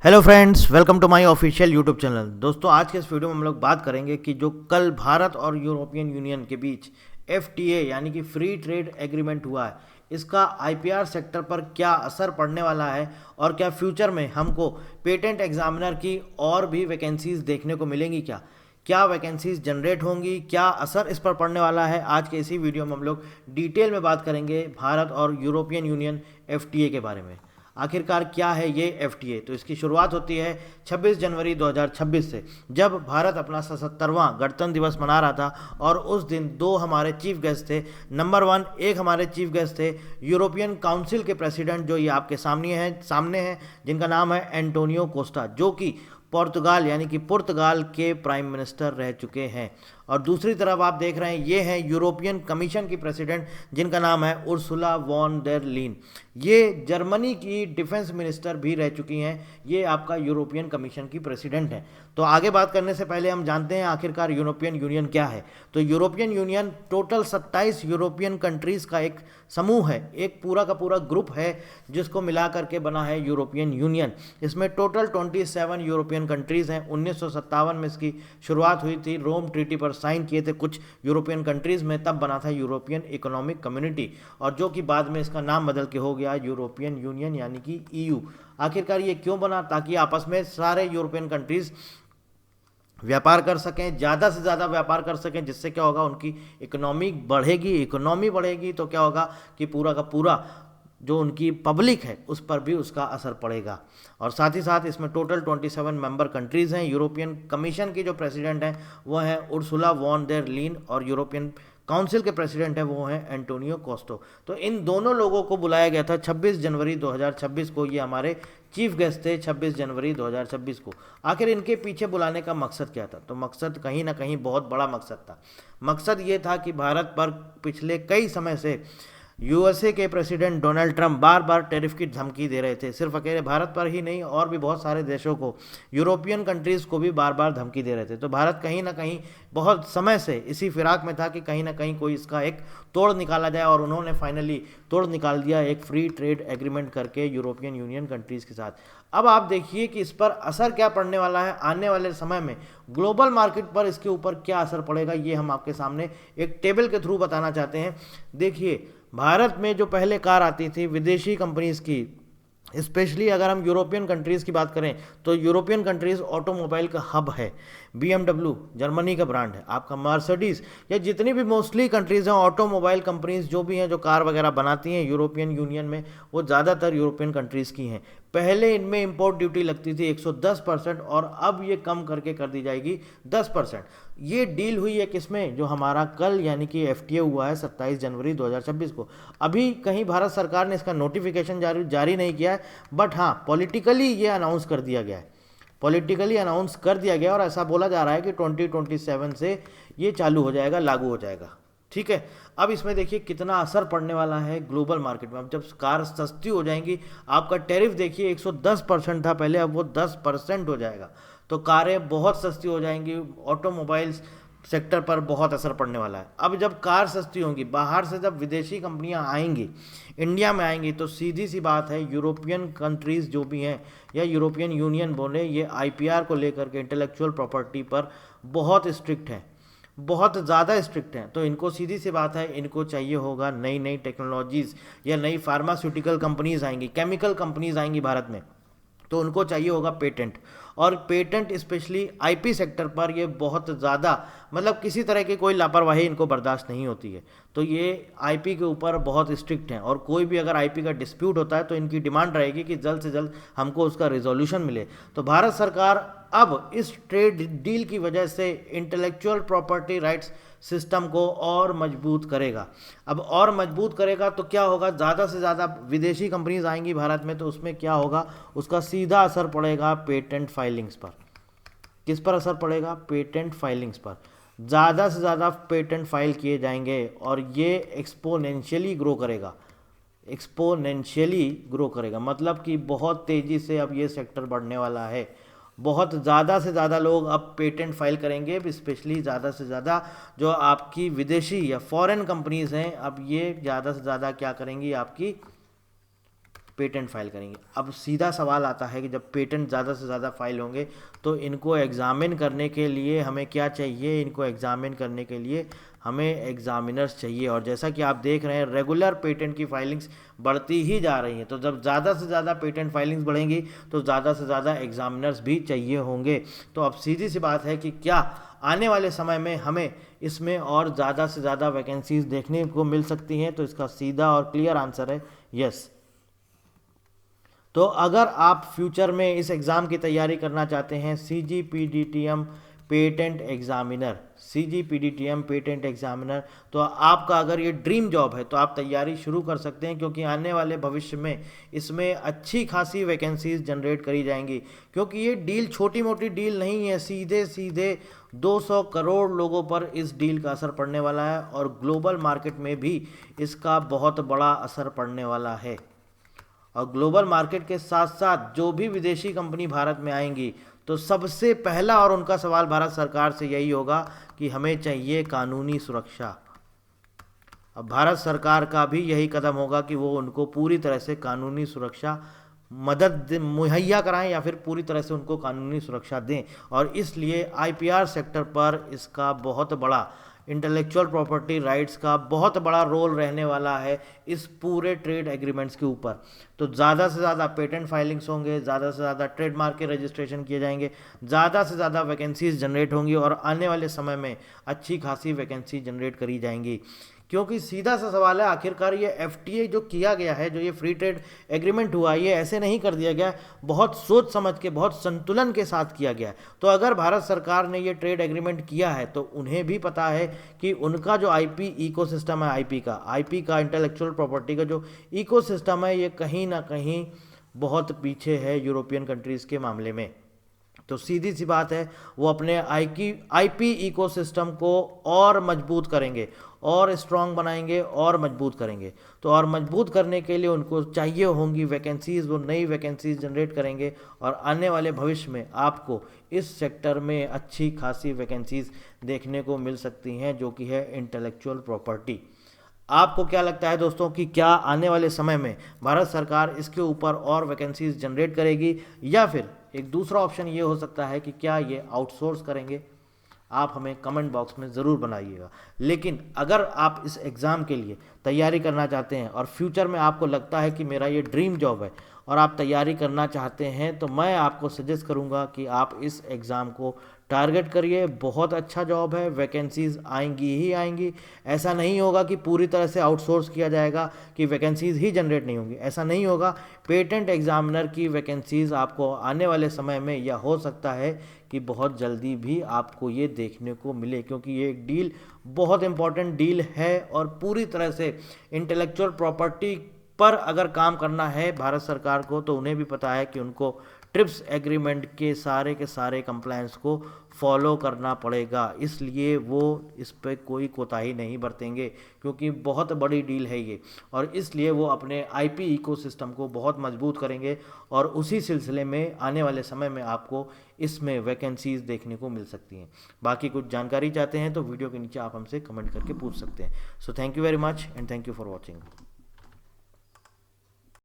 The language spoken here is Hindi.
Hello friends, welcome to my official YouTube channel. दोस्तों, आज के इस वीडियो में हम लोग बात करेंगे कि जो कल भारत और यूरोपियन यूनियन के बीच एफटीए यानी कि फ्री ट्रेड एग्रीमेंट हुआ है, इसका आईपीआर सेक्टर पर क्या असर पड़ने वाला है और क्या फ्यूचर में हमको पेटेंट एग्जामिनर की और भी वैकेंसीज देखने को मिलेंगी। क्या क्या वैकेंसीज जनरेट होंगी, क्या असर इस पर पड़ने वाला है। आज के इसी वीडियो में हम लोग डिटेल में बात करेंगे भारत और यूरोपियन यूनियन एफटीए के बारे में। आखिरकार क्या है ये एफटीए। तो इसकी शुरुआत होती है 26 जनवरी 2026 से, जब भारत अपना 77वां गणतंत्र दिवस मना रहा था। और उस दिन दो हमारे चीफ गेस्ट थे। नंबर वन, एक हमारे चीफ गेस्ट थे यूरोपियन काउंसिल के प्रेसिडेंट, जो ये आपके सामने हैं, जिनका नाम है एंटोनियो कोस्टा, जो कि पुर्तगाल यानी कि पुर्तगाल के प्राइम मिनिस्टर रह चुके हैं। और दूसरी तरफ आप देख रहे हैं, ये हैं यूरोपियन कमीशन की प्रेसिडेंट, जिनका नाम है उर्सुला वॉन डेर लीन। ये जर्मनी की डिफेंस मिनिस्टर भी रह चुकी हैं। ये आपका यूरोपियन कमीशन की प्रेसिडेंट है। तो आगे बात करने से पहले हम जानते हैं आखिरकार यूरोपियन यूनियन क्या है। तो European union total 27 European countries का एक समूह है, एक पूरा का पूरा ग्रुप है, जिसको मिला करके बना है यूरोपियन यूनियन। इसमें टोटल 27 यूरोपियन कंट्रीज़ हैं। 1957 में इसकी शुरुआत हुई थी, रोम ट्रीटी पर साइन किए थे कुछ यूरोपियन कंट्रीज़ में, तब बना था यूरोपियन इकोनॉमिक कम्युनिटी, और जो कि बाद में इसका नाम बदल के हो गया यूरोपियन यूनियन यानी कि ईयू। आखिरकार ये क्यों बना? ताकि आपस में सारे यूरोपियन कंट्रीज़ व्यापार कर सकें, ज़्यादा से ज़्यादा व्यापार कर सकें, जिससे क्या होगा, उनकी इकोनॉमी बढ़ेगी तो क्या होगा कि पूरा का पूरा जो उनकी पब्लिक है उस पर भी उसका असर पड़ेगा। और साथ ही साथ इसमें टोटल 27 मेंबर कंट्रीज़ हैं। यूरोपियन कमीशन की जो प्रेसिडेंट हैं वो हैं उर्सुला वॉन डेर लीन, और यूरोपियन काउंसिल के प्रेसिडेंट हैं वो हैं एंटोनियो कोस्टो। तो इन दोनों लोगों को बुलाया गया था 26 जनवरी 2026 को। ये हमारे चीफ गेस्ट थे 26 जनवरी 2026 को। आखिर इनके पीछे बुलाने का मकसद क्या था? तो मकसद कहीं ना कहीं बहुत बड़ा मकसद था। मकसद ये था कि भारत पर पिछले कई समय से यूएसए के प्रेसिडेंट डोनाल्ड ट्रंप बार बार टैरिफ की धमकी दे रहे थे। सिर्फ अकेले भारत पर ही नहीं, और भी बहुत सारे देशों को, यूरोपियन कंट्रीज़ को भी बार बार धमकी दे रहे थे। तो भारत कहीं ना कहीं बहुत समय से इसी फिराक में था कि कहीं ना कहीं कोई इसका एक तोड़ निकाला जाए, और उन्होंने फाइनली तोड़ निकाल दिया एक फ्री ट्रेड एग्रीमेंट करके यूरोपियन यूनियन कंट्रीज़ के साथ। अब आप देखिए कि इस पर असर क्या पड़ने वाला है आने वाले समय में, ग्लोबल मार्केट पर इसके ऊपर क्या असर पड़ेगा, ये हम आपके सामने एक टेबल के थ्रू बताना चाहते हैं। देखिए, भारत में जो पहले कार आती थी विदेशी कंपनीज़ की, स्पेशली अगर हम यूरोपियन कंट्रीज़ की बात करें, तो यूरोपियन कंट्रीज़ ऑटोमोबाइल का हब है। BMW जर्मनी का ब्रांड है, आपका मर्सिडीज़, या जितनी भी मोस्टली कंट्रीज़ हैं ऑटोमोबाइल कंपनीज़ जो भी हैं, जो कार वगैरह बनाती हैं यूरोपियन यूनियन में, वो ज़्यादातर यूरोपियन कंट्रीज़ की हैं। पहले इनमें इंपोर्ट ड्यूटी लगती थी 110%, और अब ये कम करके कर दी जाएगी 10%। ये डील हुई है किसमें? जो हमारा कल यानी कि एफटीए हुआ है 27 जनवरी 2026 को। अभी कहीं भारत सरकार ने इसका नोटिफिकेशन जारी नहीं किया है, बट हाँ, पॉलिटिकली ये अनाउंस कर दिया गया है। और ऐसा बोला जा रहा है कि 2027 से ये चालू हो जाएगा, लागू हो जाएगा। ठीक है। अब इसमें देखिए कितना असर पड़ने वाला है ग्लोबल मार्केट में। अब जब कार सस्ती हो जाएंगी, आपका टैरिफ देखिए 110% था पहले, अब वो 10% हो जाएगा। तो कारें बहुत सस्ती हो जाएंगी, ऑटोमोबाइल्स सेक्टर पर बहुत असर पड़ने वाला है। अब जब कार सस्ती होंगी, बाहर से जब विदेशी कंपनियां आएंगी, इंडिया में आएंगी, तो सीधी सी बात है, यूरोपियन कंट्रीज़ जो भी हैं या यूरोपियन यूनियन बोले, ये आईपीआर को लेकर के, इंटेलेक्चुअल प्रॉपर्टी पर बहुत स्ट्रिक्ट हैं, बहुत ज़्यादा स्ट्रिक्ट हैं। तो इनको सीधी सी बात है, इनको चाहिए होगा नई नई टेक्नोलॉजीज़, या नई फार्मास्यूटिकल कंपनीज़ आएंगी, केमिकल कंपनीज़ आएंगी भारत में, तो उनको चाहिए होगा पेटेंट। और पेटेंट स्पेशली आईपी सेक्टर पर ये बहुत ज़्यादा, मतलब किसी तरह की कोई लापरवाही इनको बर्दाश्त नहीं होती है। तो ये आईपी के ऊपर बहुत स्ट्रिक्ट हैं, और कोई भी अगर आईपी का डिस्प्यूट होता है तो इनकी डिमांड रहेगी कि जल्द से जल्द हमको उसका रिजोल्यूशन मिले। तो भारत सरकार अब इस ट्रेड डील की वजह से इंटेलेक्चुअल प्रॉपर्टी राइट्स सिस्टम को और मजबूत करेगा। अब और मजबूत करेगा तो क्या होगा, ज़्यादा से ज़्यादा विदेशी कंपनीज आएंगी भारत में, तो उसमें क्या होगा, उसका सीधा असर पड़ेगा पेटेंट फाइलिंग्स पर। किस पर असर पड़ेगा? पेटेंट फाइलिंग्स पर। ज़्यादा से ज़्यादा पेटेंट फाइल किए जाएंगे, और ये एक्सपोनेंशियली ग्रो करेगा, मतलब कि बहुत तेज़ी से अब ये सेक्टर बढ़ने वाला है। बहुत ज़्यादा से ज़्यादा लोग अब पेटेंट फाइल करेंगे, स्पेशली ज़्यादा से ज़्यादा जो आपकी विदेशी या फॉरेन कंपनीज़ हैं, अब ये ज़्यादा से ज़्यादा क्या करेंगी, आपकी पेटेंट फाइल करेंगे। अब सीधा सवाल आता है कि जब पेटेंट ज़्यादा से ज़्यादा फाइल होंगे तो इनको एग्ज़ामिन करने के लिए हमें क्या चाहिए, इनको एग्ज़ामिन करने के लिए हमें एग्ज़ामिनर्स चाहिए। और जैसा कि आप देख रहे हैं रेगुलर पेटेंट की फाइलिंग्स बढ़ती ही जा रही हैं, तो जब ज़्यादा से ज़्यादा पेटेंट फाइलिंग्स बढ़ेंगी तो ज़्यादा से ज़्यादा एग्ज़ामिनर्स भी चाहिए होंगे। तो अब सीधी सी बात है कि क्या आने वाले समय में हमें इसमें और ज़्यादा से ज़्यादा वैकेंसीज देखने को मिल सकती हैं? तो इसका सीधा और क्लियर आंसर है यस। तो अगर आप फ्यूचर में इस एग्ज़ाम की तैयारी करना चाहते हैं, CGPDTM patent examiner, CGPDTM patent examiner, तो आपका अगर ये ड्रीम जॉब है तो आप तैयारी शुरू कर सकते हैं, क्योंकि आने वाले भविष्य में इसमें अच्छी खासी वैकेंसीज जनरेट करी जाएंगी। क्योंकि ये डील छोटी मोटी डील नहीं है, सीधे सीधे 200 करोड़ लोगों पर इस डील का असर पड़ने वाला है और ग्लोबल मार्केट में भी इसका बहुत बड़ा असर पड़ने वाला है। और ग्लोबल मार्केट के साथ साथ जो भी विदेशी कंपनी भारत में आएंगी तो सबसे पहला और उनका सवाल भारत सरकार से यही होगा कि हमें चाहिए कानूनी सुरक्षा। अब भारत सरकार का भी यही कदम होगा कि वो उनको पूरी तरह से कानूनी सुरक्षा मदद मुहैया कराएं या फिर पूरी तरह से उनको कानूनी सुरक्षा दें। और इसलिए IPR सेक्टर पर इसका बहुत बड़ा, इंटेलेक्चुअल प्रॉपर्टी राइट्स का बहुत बड़ा रोल रहने वाला है इस पूरे ट्रेड एग्रीमेंट्स के ऊपर। तो ज़्यादा से ज़्यादा पेटेंट फाइलिंग्स होंगे, ज़्यादा से ज़्यादा ट्रेडमार्क के रजिस्ट्रेशन किए जाएंगे, ज़्यादा से ज़्यादा वैकेंसीज जनरेट होंगी और आने वाले समय में अच्छी खासी वैकेंसी जनरेट करी जाएंगी। क्योंकि सीधा सा सवाल है, आखिरकार ये FTA जो किया गया है, जो ये फ्री ट्रेड एग्रीमेंट हुआ, ये ऐसे नहीं कर दिया गया, बहुत सोच समझ के, बहुत संतुलन के साथ किया गया है। तो अगर भारत सरकार ने ये ट्रेड एग्रीमेंट किया है तो उन्हें भी पता है कि उनका जो IP इकोसिस्टम है, IP का इंटेलेक्चुअल प्रॉपर्टी का जो इकोसिस्टम है, ये कहीं ना कहीं बहुत पीछे है यूरोपियन कंट्रीज़ के मामले में। तो सीधी सी बात है, वो अपने IP इकोसिस्टम को और मजबूत करेंगे और स्ट्रांग बनाएंगे और मजबूत करेंगे। तो और मजबूत करने के लिए उनको चाहिए होंगी वैकेंसीज़, वो नई वैकेंसीज़ जनरेट करेंगे और आने वाले भविष्य में आपको इस सेक्टर में अच्छी खासी वैकेंसीज़ देखने को मिल सकती हैं, जो कि है इंटेलेक्चुअल प्रॉपर्टी। आपको क्या लगता है दोस्तों कि क्या आने वाले समय में भारत सरकार इसके ऊपर और वैकेंसीज जनरेट करेगी, या फिर एक दूसरा ऑप्शन ये हो सकता है कि क्या ये आउटसोर्स करेंगे? आप हमें कमेंट बॉक्स में ज़रूर बनाइएगा। लेकिन अगर आप इस एग्ज़ाम के लिए तैयारी करना चाहते हैं और फ्यूचर में आपको लगता है कि मेरा ये ड्रीम जॉब है और आप तैयारी करना चाहते हैं, तो मैं आपको सजेस्ट करूंगा कि आप इस एग्ज़ाम को टारगेट करिए। बहुत अच्छा जॉब है, वैकेंसीज़ आएंगी ही आएंगी। ऐसा नहीं होगा कि पूरी तरह से आउटसोर्स किया जाएगा कि वैकेंसीज़ ही जनरेट नहीं होंगी, ऐसा नहीं होगा। पेटेंट एग्जामिनर की वैकेंसीज़ आपको आने वाले समय में, या हो सकता है कि बहुत जल्दी भी आपको ये देखने को मिले, क्योंकि ये एक डील बहुत इंपॉर्टेंट डील है और पूरी तरह से इंटेलेक्चुअल प्रॉपर्टी पर अगर काम करना है भारत सरकार को, तो उन्हें भी पता है कि उनको ट्रिप्स एग्रीमेंट के सारे कंप्लायंस को फॉलो करना पड़ेगा। इसलिए वो इस पर कोई कोताही नहीं बरतेंगे, क्योंकि बहुत बड़ी डील है ये, और इसलिए वो अपने IP इकोसिस्टम को बहुत मजबूत करेंगे और उसी सिलसिले में आने वाले समय में आपको इसमें वैकेंसीज देखने को मिल सकती हैं। बाकी कुछ जानकारी चाहते हैं तो वीडियो के नीचे आप हमसे कमेंट करके पूछ सकते हैं। So thank you very much and thank you for watching.